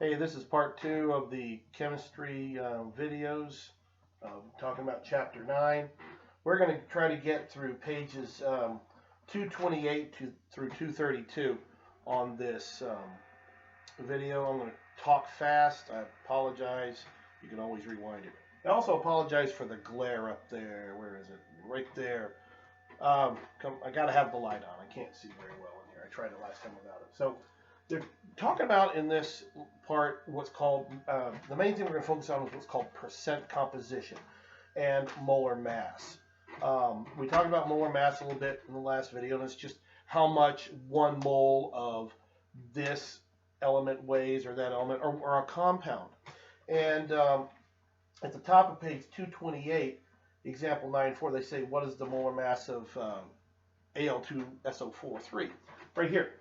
Hey, this is part 2 of the chemistry videos, talking about chapter 9. We're going to try to get through pages 228 through 232 on this video. I'm going to talk fast. I apologize. You can always rewind it. I also apologize for the glare up there. Where is it? Right there. I got to have the light on. I can't see very well in here. I tried it last time without it. So they're talking about in this part what's called, the main thing we're going to focus on is what's called percent composition and molar mass. We talked about molar mass a little bit in the last video, and it's just how much 1 mole of this element weighs, or that element, or a compound. And at the top of page 228, example 9.4, they say, what is the molar mass of Al2SO43? Right here.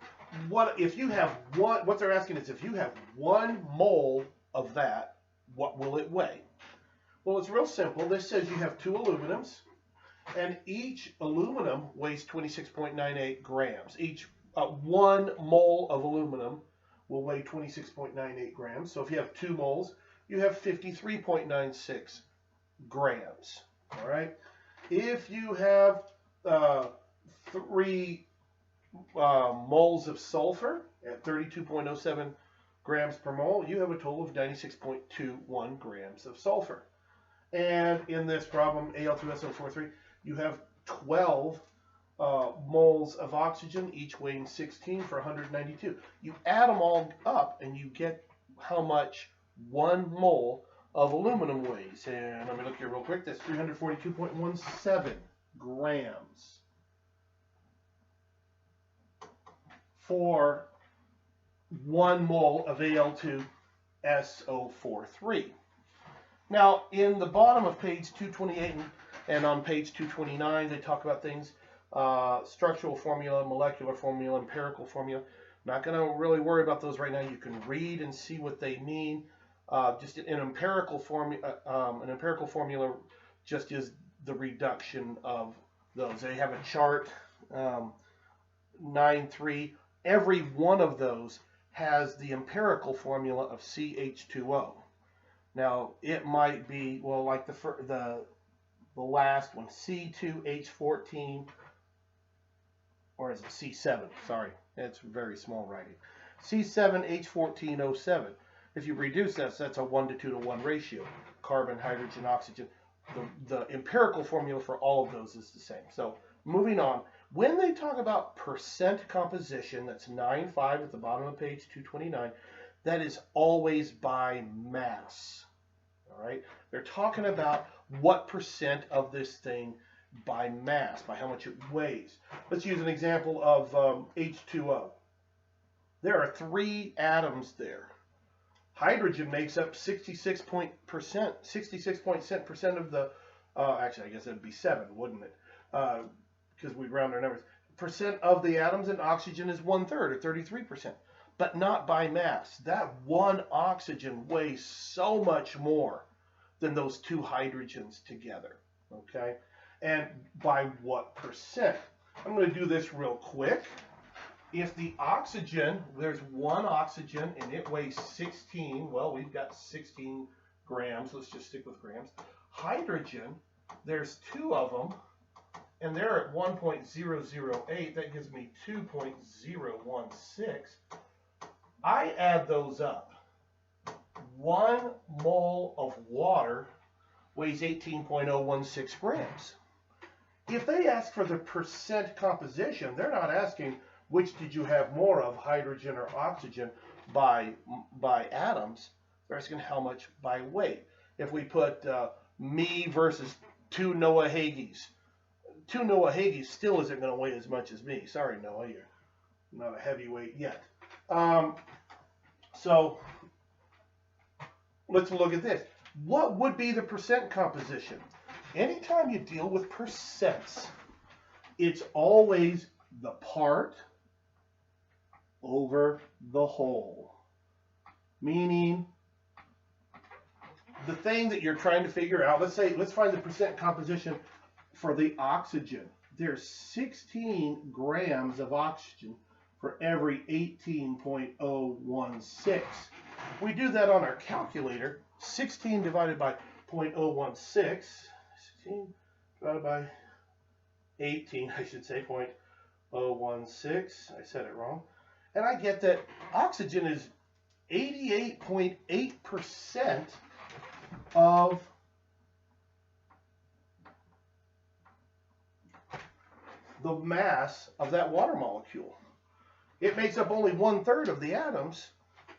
What if you have one? What they're asking is, if you have 1 mole of that, what will it weigh? Well, it's real simple. This says you have 2 aluminums, and each aluminum weighs 26.98 grams. Each 1 mole of aluminum will weigh 26.98 grams. So if you have 2 moles, you have 53.96 grams. All right. If you have 3 moles of sulfur at 32.07 grams per mole, you have a total of 96.21 grams of sulfur. And in this problem, Al2SO43, you have 12 moles of oxygen, each weighing 16 for 192. You add them all up and you get how much 1 mole of aluminum weighs. And let me look here real quick. That's 342.17 grams for 1 mole of Al2SO43. Now, in the bottom of page 228 and on page 229, they talk about things, structural formula, molecular formula, empirical formula. Not going to really worry about those right now. You can read and see what they mean. Just an empirical formula just is the reduction of those. They have a chart, 9.3. Every one of those has the empirical formula of CH2O. Now, it might be, well, like the last one, C2H14, or is it C7? Sorry, it's very small writing. C7H14O7. If you reduce that, that's a 1 to 2 to 1 ratio. Carbon, hydrogen, oxygen. The empirical formula for all of those is the same. So moving on, when they talk about percent composition, that's 9.5 at the bottom of page 229, that is always by mass. All right, they're talking about what percent of this thing by mass, by how much it weighs. Let's use an example of H2O. There are 3 atoms there. Hydrogen makes up 66% of the, actually I guess it'd be 7, wouldn't it? Because we round our numbers. Percent of the atoms, and oxygen is 1/3 or 33%, but not by mass. That 1 oxygen weighs so much more than those 2 hydrogens together. Okay, and by what percent? I'm going to do this real quick. If the oxygen, there's 1 oxygen and it weighs 16, well, we've got 16 grams. Let's just stick with grams. Hydrogen, there's 2 of them, and they're at 1.008. That gives me 2.016. I add those up. 1 mole of water weighs 18.016 grams. If they ask for the percent composition, they're not asking which did you have more of, hydrogen or oxygen, by atoms. They're asking how much by weight. If we put me versus 2 Noah Hagees, 2 Noah Hagees still isn't going to weigh as much as me. Sorry, Noah, you're not a heavyweight yet. So let's look at this. What would be the percent composition? Anytime you deal with percents, it's always the part over the whole. Meaning, the thing that you're trying to figure out, let's find the percent composition for the oxygen. There's 16 grams of oxygen for every 18.016. We do that on our calculator. 16 divided by 0.016, 16 divided by 18, I should say, 0.016. I said it wrong. And I get that oxygen is 88.8% of the mass of that water molecule. It makes up only 1/3 of the atoms,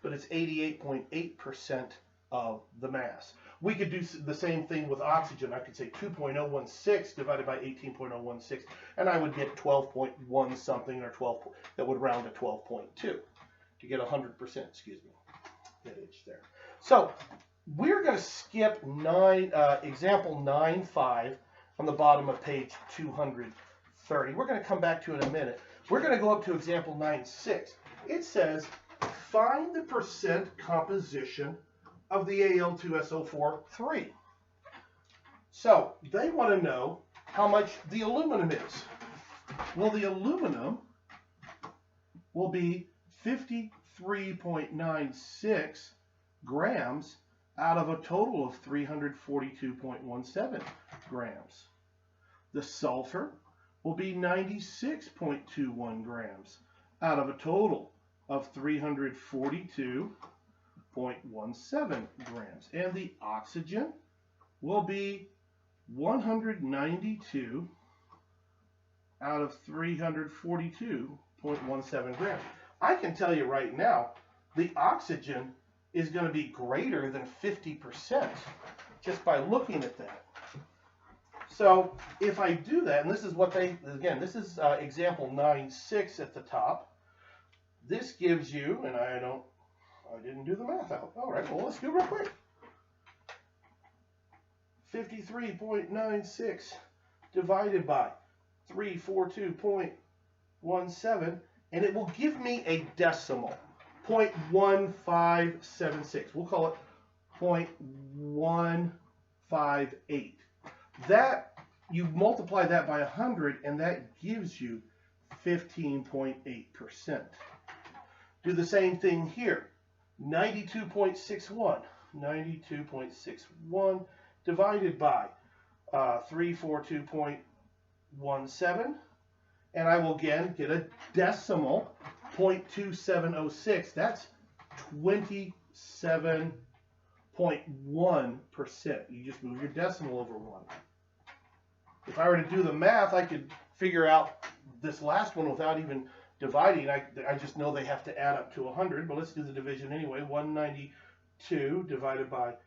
but it's 88.8% of the mass. We could do the same thing with oxygen. I could say 2.016 divided by 18.016, and I would get 12.1 something, or 12, that would round to 12.2 to get 100%, excuse me. That itch there. So we're going to skip example 9.5 on the bottom of page 230. We're going to come back to it in a minute. We're going to go up to example 9.6. It says, find the percent composition of the Al2SO4 3. So they want to know how much the aluminum is. Well, the aluminum will be 53.96 grams out of a total of 342.17 grams. The sulfur will be 96.21 grams out of a total of 342.17 grams. And the oxygen will be 192 out of 342.17 grams. I can tell you right now, the oxygen is going to be greater than 50% just by looking at that. So if I do that, and this is what they, again, this is example 9.6 at the top. This gives you, and I didn't do the math out. All right, well, let's do it real quick. 53.96 divided by 342.17, and it will give me a decimal, 0.1576. We'll call it 0.158. That, you multiply that by 100, and that gives you 15.8%. Do the same thing here. 92.61. 92.61 divided by 342.17, and I will again get a decimal, 0.2706. That's 27.1%. You just move your decimal over 1. If I were to do the math, I could figure out this last one without even dividing. I just know they have to add up to 100, but let's do the division anyway. 192 divided by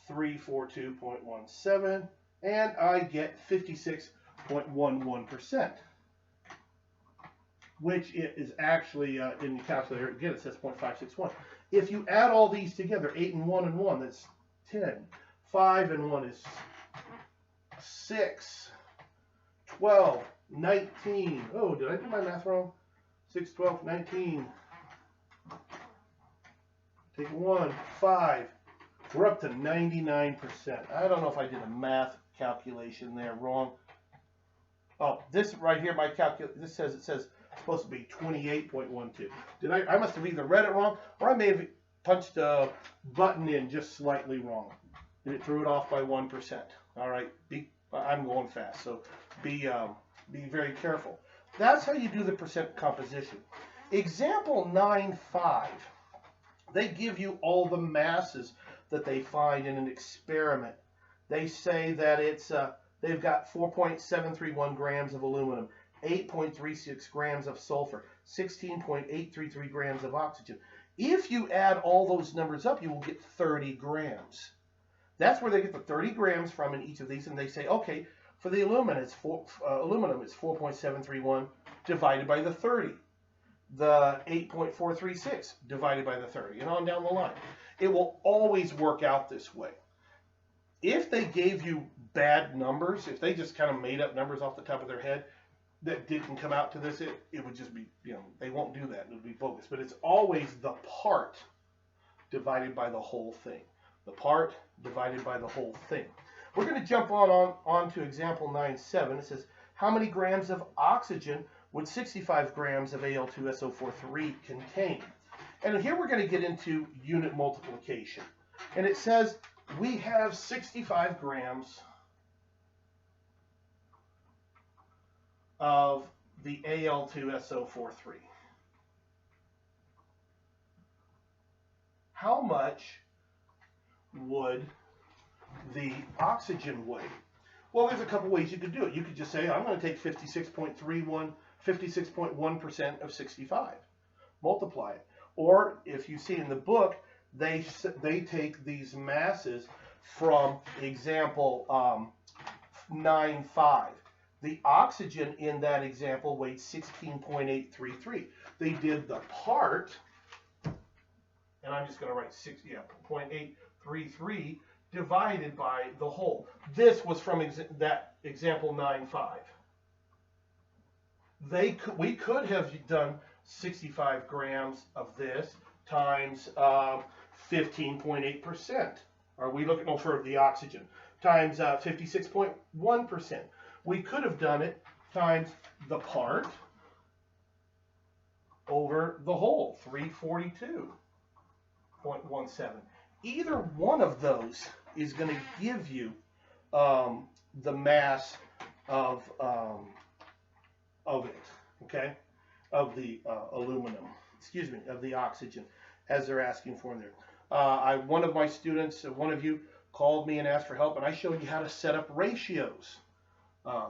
342.17, and I get 56.11%, which is actually, in the calculator, again, it says 0.561. If you add all these together, 8 and 1 and 1, that's 10. 5 and 1 is 6. 12, 19. Oh, did I do my math wrong? 6, 12, 19. Take 1, 5. We're up to 99%. I don't know if I did a math calculation there wrong. Oh, this right here, my calculation, it says it's supposed to be 28.12. I must have either read it wrong, or I may have punched a button in just slightly wrong, and it threw it off by 1%. All right, I'm going fast, so be very careful. That's how you do the percent composition. Example 9.5, they give you all the masses that they find in an experiment. They say that it's they've got 4.731 grams of aluminum, 8.36 grams of sulfur, 16.833 grams of oxygen. If you add all those numbers up, you will get 30 grams. That's where they get the 30 grams from in each of these, and they say, okay, for the aluminum, it's 4.731 divided by the 30. The 8.436 divided by the 30, and on down the line. It will always work out this way. If they gave you bad numbers, if they just kind of made up numbers off the top of their head that didn't come out to this, it would just be, they won't do that. It would be bogus. But it's always the part divided by the whole thing. The part divided by the whole thing. We're going to jump on to example 9.7. It says, how many grams of oxygen would 65 grams of Al2SO4 3 contain? And here we're going to get into unit multiplication. And it says we have 65 grams of the Al2SO43. How much would the oxygen weigh? Well, there's a couple ways you could do it. You could just say, I'm going to take 56.1% of 65, multiply it. Or if you see in the book, they take these masses from example 9.5. The oxygen in that example weighed 16.833. They did the part, and I'm just going to write 0.833 divided by the whole. This was from that example 9.5. We could have done 65 grams of this times 15.8%. Are we looking for the oxygen? Times 56.1%. We could have done it times the part over the whole, 342.17. Either one of those is going to give you the mass of it, okay, of the aluminum, excuse me, of the oxygen, as they're asking for in there. One of my students, one of you, called me and asked for help, and I showed you how to set up ratios.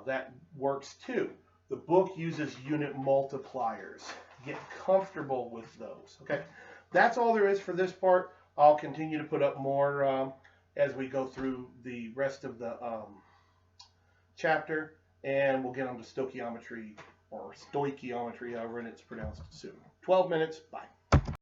That works too. The book uses unit multipliers. Get comfortable with those, okay? That's all there is for this part. I'll continue to put up more as we go through the rest of the chapter, and we'll get on to stoichiometry, or stoichiometry, however it's pronounced, soon. 12 minutes. Bye.